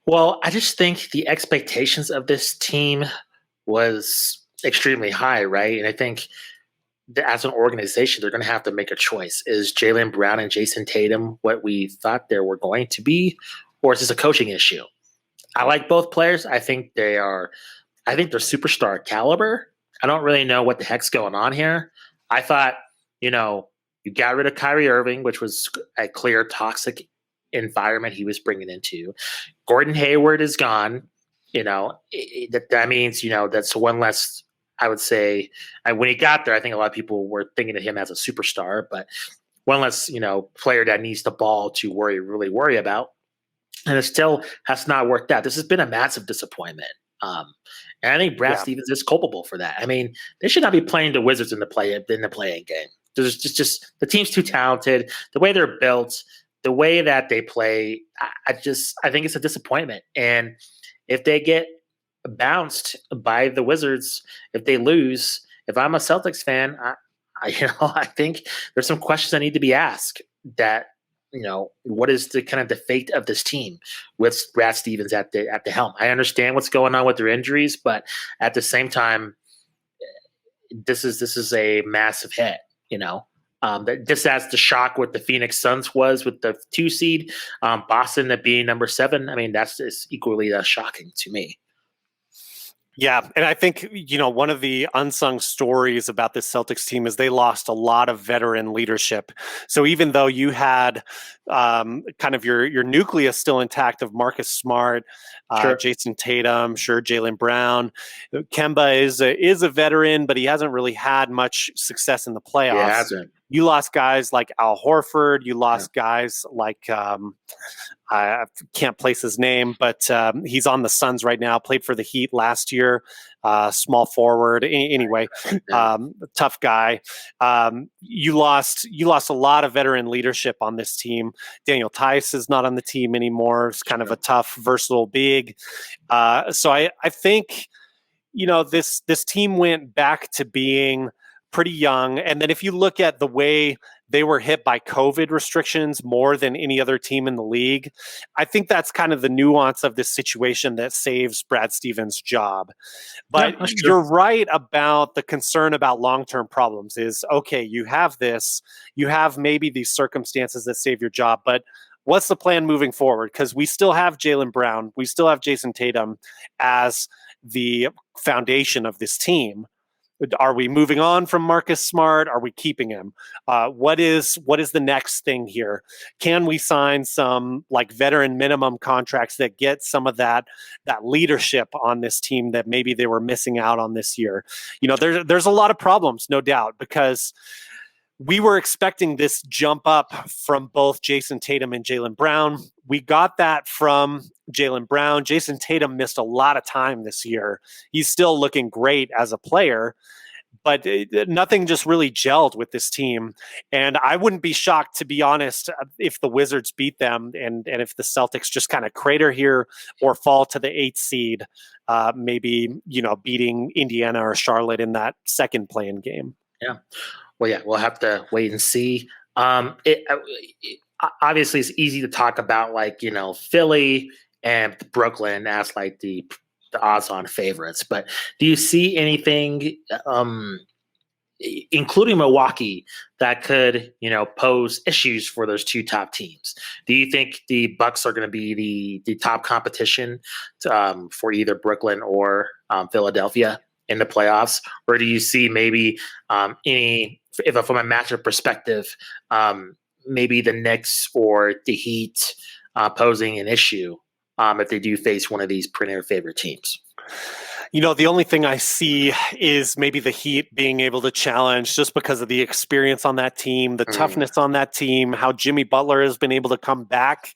Well, I just think the expectations of this team was extremely high, right? And I think as an organization, they're going to have to make a choice. Is Jaylen Brown and Jason Tatum what we thought they were going to be, or is this a coaching issue? I like both players. I think they're superstar caliber. I don't really know what the heck's going on here. I thought, you got rid of Kyrie Irving, which was a clear toxic environment he was bringing into. Gordon Hayward is gone. That means, that's one less, I would say. When he got there, I think a lot of people were thinking of him as a superstar, but one less, player that needs the ball to really worry about. And it still has not worked out. This has been a massive disappointment. And I think Brad Stevens is culpable for that. I mean, they should not be playing the Wizards in the playing game. There's just the team's too talented. The way they're built, the way that they play, I think it's a disappointment. And if they get bounced by the Wizards if they lose. If I'm a Celtics fan, I think there's some questions that need to be asked. That what is the kind of the fate of this team with Brad Stevens at the helm? I understand what's going on with their injuries, but at the same time, this is a massive hit. Just as the shock with the Phoenix Suns was with the 2 seed, Boston at being number 7. I mean, that's just equally shocking to me. Yeah, and I think, one of the unsung stories about this Celtics team is they lost a lot of veteran leadership. So even though you had kind of your nucleus still intact of Marcus Smart, Sure. Jason Tatum, sure, Jaylen Brown, Kemba is a veteran, but he hasn't really had much success in the It playoffs. hasn't. You lost guys like Al Horford. You lost guys like I can't place his name, but he's on the Suns right now. Played for the Heat last year. Small forward. Anyway, tough guy. You lost a lot of veteran leadership on this team. Daniel Tice is not on the team anymore. It's kind of a tough, versatile big. So I think this team went back to being pretty young. And then if you look at the way they were hit by COVID restrictions more than any other team in the league, I think that's kind of the nuance of this situation that saves Brad Stevens' job. But you're right about the concern about long-term problems is, okay, you have maybe these circumstances that save your job, but what's the plan moving forward? Because we still have Jaylen Brown, we still have Jason Tatum as the foundation of this team. Are we moving on from Marcus Smart? Are we keeping him? What is the next thing here? Can we sign some like veteran minimum contracts that get some of that leadership on this team that maybe they were missing out on this year? There's a lot of problems, no doubt, because we were expecting this jump up from both Jason Tatum and Jaylen Brown. We got that from Jaylen Brown. Jason Tatum missed a lot of time this year. He's still looking great as a player, but nothing just really gelled with this team. And I wouldn't be shocked, to be honest, if the Wizards beat them and if the Celtics just kind of crater here or fall to the 8th seed, maybe, beating Indiana or Charlotte in that second play-in game. Yeah. Well, yeah, we'll have to wait and see. Obviously, it's easy to talk about Philly and Brooklyn as like the odds-on favorites, but do you see anything, including Milwaukee, that could pose issues for those 2 top teams? Do you think the Bucks are going to be the top competition for either Brooklyn or Philadelphia in the playoffs, or do you see maybe from a matchup perspective, maybe the Knicks or the Heat posing an issue if they do face one of these premier favorite teams? The only thing I see is maybe the Heat being able to challenge just because of the experience on that team, the toughness on that team, how Jimmy Butler has been able to come back.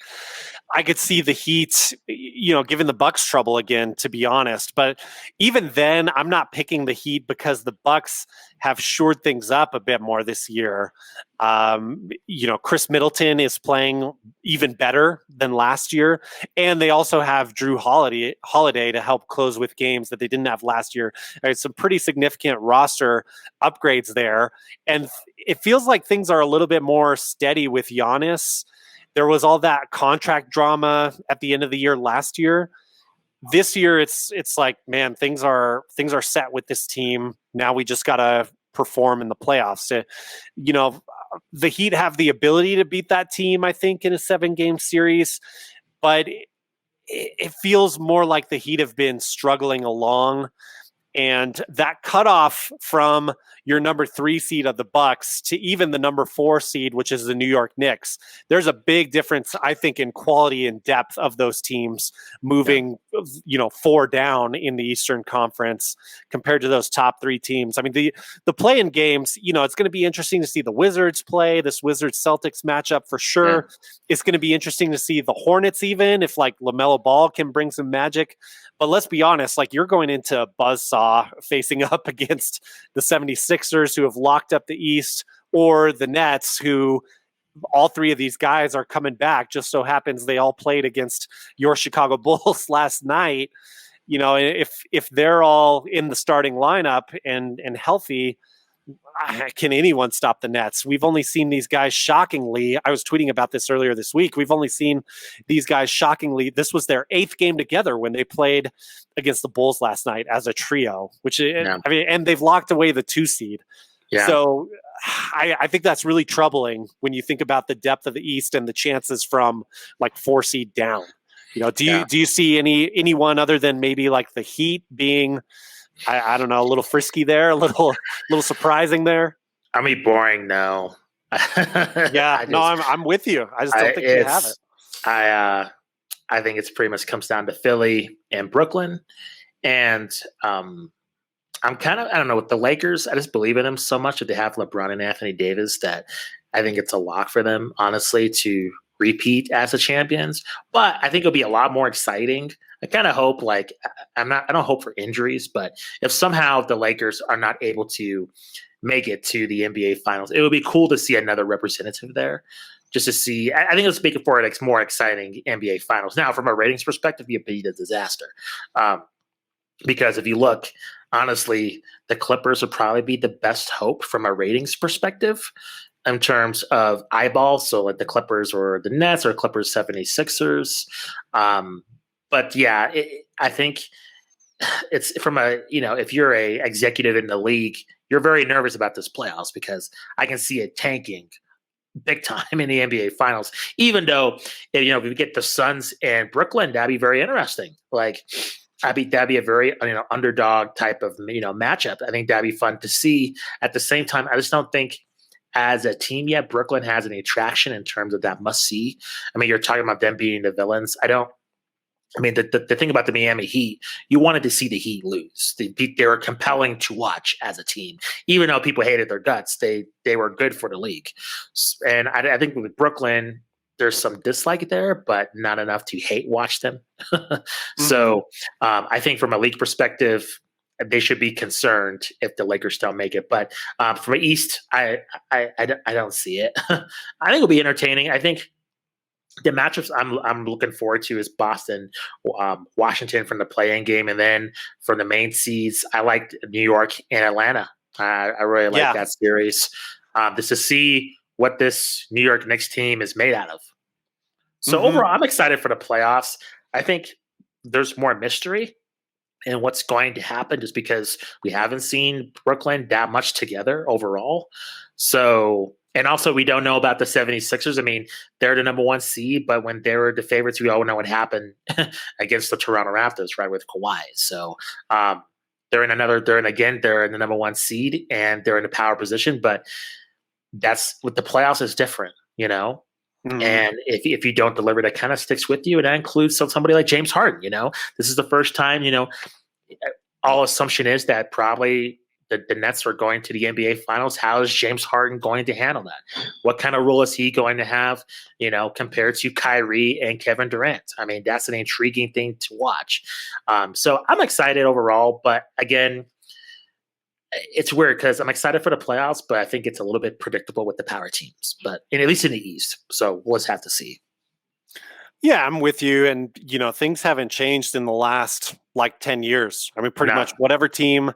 I could see the Heat, giving the Bucks trouble again, to be honest. But even then, I'm not picking the Heat because the Bucks have shored things up a bit more this year. Chris Middleton is playing even better than last year, and they also have Drew Holiday to help close with games that they didn't have last year. Some pretty significant roster upgrades there, and it feels like things are a little bit more steady with Giannis. There was all that contract drama at the end of the year last year. This year, it's like, man, things are set with this team. Now we just got to perform in the playoffs. The Heat have the ability to beat that team, I think, in a 7-game series, but it feels more like the Heat have been struggling along. And that cutoff from your number 3 seed of the Bucks to even the number 4 seed, which is the New York Knicks, there's a big difference, I think, in quality and depth of those teams moving, 4 down in the Eastern Conference compared to those top 3 teams. I mean, the play-in games, it's going to be interesting to see the Wizards play, this Wizards-Celtics matchup for sure. Yeah. It's going to be interesting to see the Hornets even, if like LaMelo Ball can bring some magic. But let's be honest, like you're going into a buzzsaw facing up against the 76ers who have locked up the East, or the Nets who all 3 of these guys are coming back. Just so happens they all played against your Chicago Bulls last night. if they're all in the starting lineup and healthy, can anyone stop the Nets? We've only seen these guys shockingly. I was tweeting about this earlier this week. We've only seen these guys shockingly. This was their 8th game together when they played against the Bulls last night as a trio, and they've locked away the 2 seed. Yeah. So I think that's really troubling when you think about the depth of the East and the chances from like 4 seed down. Do you see anyone other than maybe like the Heat being, I don't know, a little frisky there, a little surprising there? I mean, boring. No. I'm with you. I just don't think they have it. I think it's pretty much comes down to Philly and Brooklyn, and I'm kind of, I don't know, with the Lakers, I just believe in them so much that they have LeBron and Anthony Davis that I think it's a lock for them, honestly, to repeat as the champions. But I think it'll be a lot more exciting. I kind of hope, like, I don't hope for injuries, but if somehow the Lakers are not able to make it to the NBA Finals, it would be cool to see another representative there. Just to see, I think it's making for it more exciting NBA Finals. Now, from a ratings perspective, it'd be a disaster. Because if you look, honestly, the Clippers would probably be the best hope from a ratings perspective in terms of eyeballs. So like the Clippers or the Nets or Clippers 76ers. But yeah, I think it's from if you're a executive in the league, you're very nervous about this playoffs because I can see it tanking big time in the NBA Finals. Even though, if we get the Suns and Brooklyn, that'd be very interesting. Like, that'd be a very underdog type of matchup. I think that'd be fun to see. At the same time, I just don't think as a team yet Brooklyn has any traction in terms of that must see. I mean, you're talking about them being the villains. The thing about the Miami Heat, you wanted to see the Heat lose. They were compelling to watch as a team, even though people hated their guts. They were good for the league, and I think with Brooklyn, there's some dislike there, but not enough to hate watch them. So I think from a league perspective, they should be concerned if the Lakers don't make it. But from the East, I don't see it. I think it'll be entertaining. I think the matchups I'm looking forward to is Boston, Washington from the play-in game, and then from the main seeds, I like New York and Atlanta. I really like that series. Just to see what this New York Knicks team is made out of. So overall, I'm excited for the playoffs. I think there's more mystery in what's going to happen just because we haven't seen Brooklyn that much together overall. So, and also we don't know about the 76ers. I mean, they're the number 1 seed, but when they were the favorites, we all know what happened against the Toronto Raptors, right, with Kawhi. So they're in the number 1 seed and they're in a power position, but that's with the playoffs is different, And if you don't deliver, that kind of sticks with you. And that includes somebody like James Harden, This is the first time, all assumption is that probably the Nets are going to the NBA Finals. How is James Harden going to handle that? What kind of role is he going to have, compared to Kyrie and Kevin Durant? I mean, that's an intriguing thing to watch. So I'm excited overall, but again, it's weird because I'm excited for the playoffs, but I think it's a little bit predictable with the power teams, but at least in the East. So we'll just have to see. Yeah, I'm with you. And, things haven't changed in the last 10 years. I mean, pretty much whatever team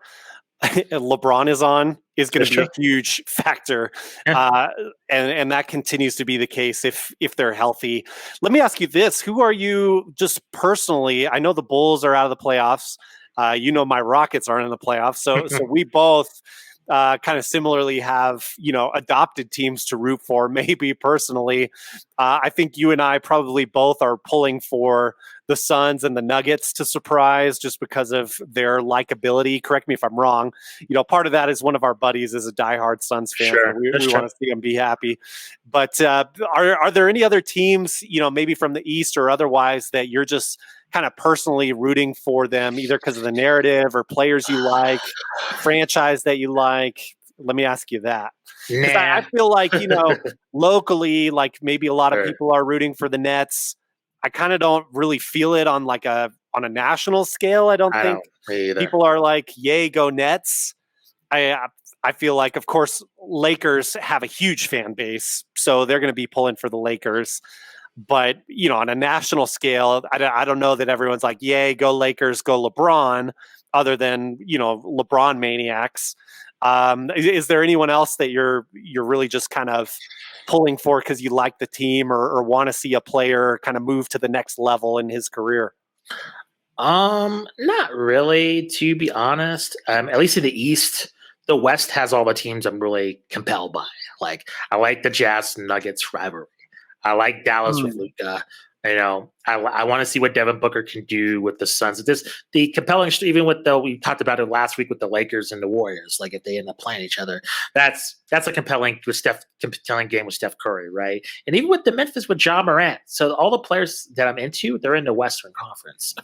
LeBron is on is going to be a huge factor. Yeah. And that continues to be the case if they're healthy. Let me ask you this. Who are you just personally? I know the Bulls are out of the playoffs. My Rockets aren't in the playoffs. So we both kind of similarly have, adopted teams to root for. Maybe personally, I think you and I probably both are pulling for the Suns and the Nuggets to surprise just because of their likability. Correct me if I'm wrong. Part of that is one of our buddies is a diehard Suns fan. Sure. So we want to see them be happy. But are there any other teams, maybe from the East or otherwise, that you're just kind of personally rooting for them, either because of the narrative or players you like, franchise that you like? Let me ask you that. Because I feel like, locally, like maybe a lot of people are rooting for the Nets. I kind of don't really feel it on on a national scale. I don't think people are like, yay, go Nets. I feel like, of course, Lakers have a huge fan base, so they're going to be pulling for the Lakers. But, on a national scale, I don't know that everyone's like, yay, go Lakers, go LeBron, other than, LeBron maniacs. Is there anyone else that you're really just kind of pulling for because you like the team or want to see a player kind of move to the next level in his career? Not really, to be honest. At least in the East, the West has all the teams I'm really compelled by. Like, I like the Jazz Nuggets rivalry. I like Dallas with Luka. I want to see what Devin Booker can do with the Suns. The compelling, even with we talked about it last week with the Lakers and the Warriors. Like, if they end up playing each other, that's a compelling game with Steph Curry, right? And even with the Memphis with Ja Morant. So all the players that I'm into, they're in the Western Conference,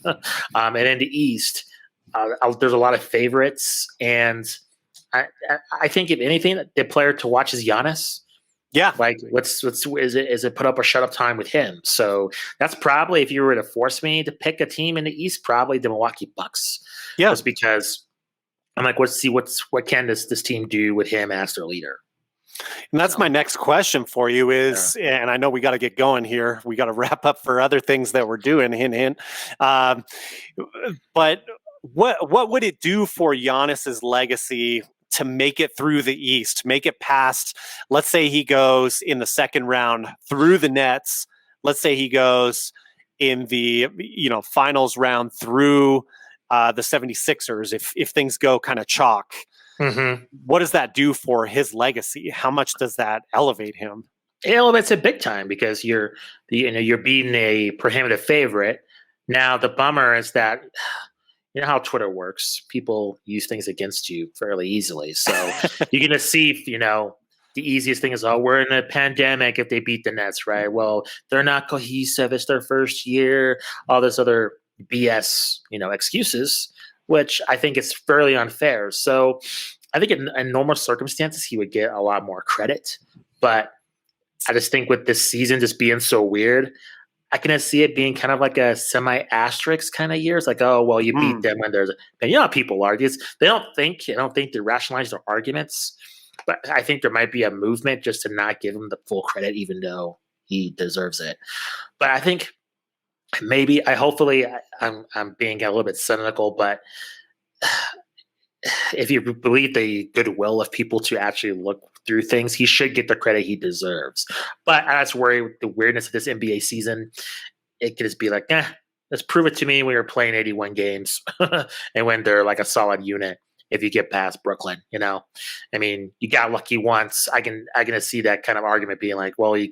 and in the East, there's a lot of favorites, and I think if anything, the player to watch is Giannis. Yeah. Like, what's is it put up or shut up time with him? So that's probably, if you were to force me to pick a team in the East, probably the Milwaukee Bucks. Yeah. Just because I'm like, what can this team do with him as their leader? And that's my next question for you is, and I know we got to get going here. We got to wrap up for other things that we're doing, hint, hint. But what would it do for Giannis's legacy to make it through the East, make it past, let's say he goes in the second round through the Nets. Let's say he goes in the, finals round through the 76ers, if things go kind of chalk. Mm-hmm. What does that do for his legacy? How much does that elevate him? It elevates it big time because you're beating a prohibitive favorite. Now, the bummer is that, you know how Twitter works. People use things against you fairly easily. So you're going to see, the easiest thing is, oh, we're in a pandemic if they beat the Nets, right? Well, they're not cohesive. It's their first year. All this other BS, excuses, which I think is fairly unfair. So I think in normal circumstances, he would get a lot more credit. But I just think with this season just being so weird, I can see it being kind of like a semi-asterisk kind of years. Like, oh, well, you beat them when there's, and how people argue. They don't think they rationalize their arguments, but I think there might be a movement just to not give him the full credit, even though he deserves it. But I think maybe, I'm being a little bit cynical, but if you believe the goodwill of people to actually look through things, he should get the credit he deserves. But that's where the weirdness of this NBA season, it could just be like, let's prove it to me when you're playing 81 games and when they're like a solid unit. If you get past Brooklyn, I mean, you got lucky once. I can see that kind of argument being like, well, you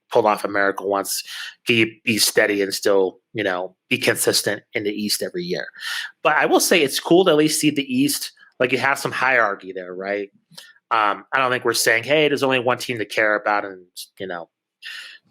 pulled off a miracle once. Can you be steady and still, be consistent in the East every year? But I will say it's cool to at least see the East, like, it has some hierarchy there, right? I don't think we're saying, hey, there's only one team to care about and,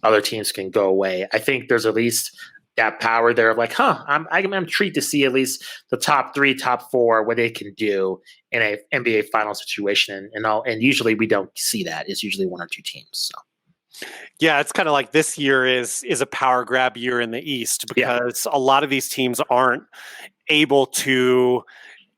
other teams can go away. I think there's at least that power there of like, I'm intrigued to see at least the top 3, top 4, what they can do in a NBA final situation. And usually we don't see that. It's usually 1 or 2 teams. So. Yeah, it's kind of like this year is a power grab year in the East because a lot of these teams aren't able to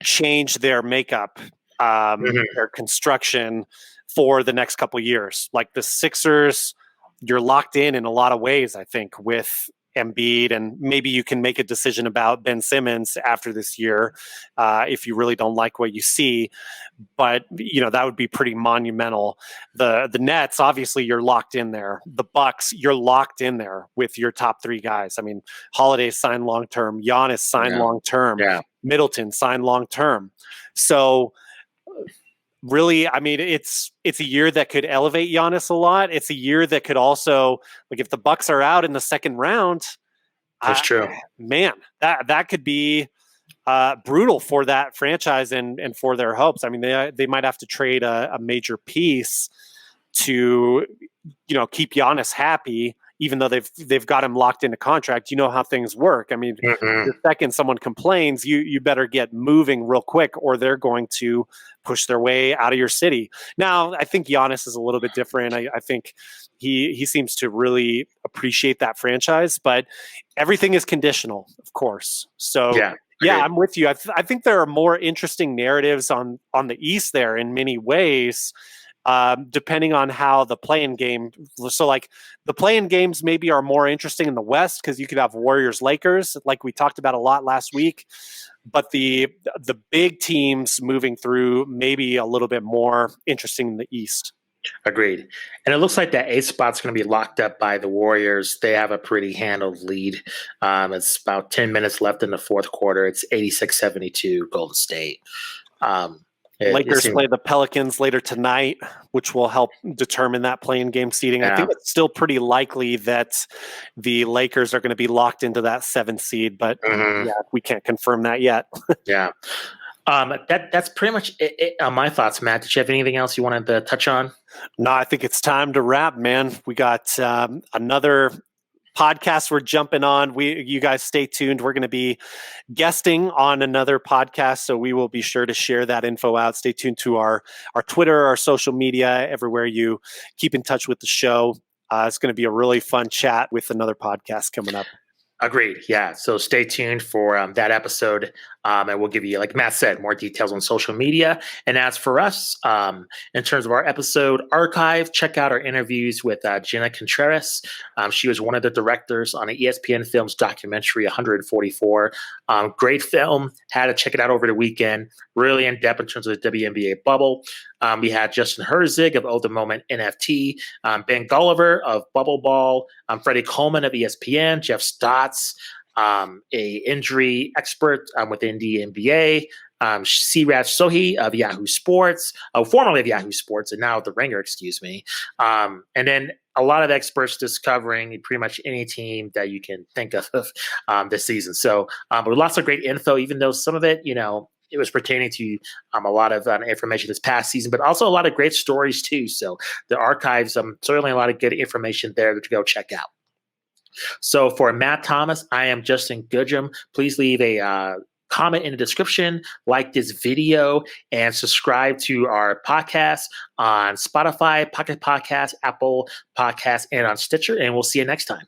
change their makeup, their construction for the next couple of years. Like the Sixers, you're locked in a lot of ways, I think, with Embiid, and maybe you can make a decision about Ben Simmons after this year if you really don't like what you see. But that would be pretty monumental. The Nets, obviously, you're locked in there. The Bucks, you're locked in there with your top 3 guys. I mean, Holiday signed long term, Giannis signed long term, Middleton signed long term. So really, I mean, it's a year that could elevate Giannis a lot. It's a year that could also, like, if the Bucks are out in the second round, that's true. Man, that could be brutal for that franchise and for their hopes. I mean, they might have to trade a major piece to keep Giannis happy, even though they've got him locked into contract. You know how things work. I mean, the second someone complains, you better get moving real quick, or they're going to push their way out of your city. Now, I think Giannis is a little bit different. I think he seems to really appreciate that franchise, but everything is conditional, of course. So yeah, I'm with you. I think there are more interesting narratives on the East there in many ways depending on how the playing game. So, like the playing games maybe are more interesting in the West because you could have Warriors Lakers, like we talked about a lot last week. But the big teams moving through maybe a little bit more interesting in the East. Agreed. And it looks like that eighth spot's going to be locked up by the Warriors. They have a pretty handled lead. It's about 10 minutes left in the fourth quarter. It's 86-72 Golden State. Lakers play the Pelicans later tonight, which will help determine that play-in game seeding. Yeah. I think it's still pretty likely that the Lakers are going to be locked into that 7th seed, but yeah, we can't confirm that yet. Yeah. That's pretty much it on my thoughts, Matt. Did you have anything else you wanted to touch on? No, I think it's time to wrap, man. We got another podcast we're jumping on. You guys stay tuned. We're going to be guesting on another podcast, so we will be sure to share that info out. Stay tuned to our Twitter, our social media, everywhere you keep in touch with the show. It's going to be a really fun chat with another podcast coming up. Agreed. Yeah. So stay tuned for that episode. And we'll give you, like Matt said, more details on social media. And as for us, in terms of our episode archive, check out our interviews with Jenna Contreras. She was one of the directors on the ESPN Films documentary 144. Great film. Had to check it out over the weekend. Really in depth in terms of the WNBA bubble. We had Justin Herzig of Oh the Moment NFT, Ben Gulliver of Bubble Ball, Freddie Coleman of ESPN, Jeff Stotts, a injury expert within the NBA, Siraj Sohi of Yahoo Sports, formerly of Yahoo Sports and now The Ringer, excuse me. And then a lot of experts just covering pretty much any team that you can think of this season. So but lots of great info, even though some of it, it was pertaining to a lot of information this past season, but also a lot of great stories too. So the archives, certainly a lot of good information there to go check out. So for Matt Thomas, I am Justin Goodrum. Please leave a comment in the description, like this video, and subscribe to our podcast on Spotify, Pocket Podcasts, Apple Podcasts, and on Stitcher. And we'll see you next time.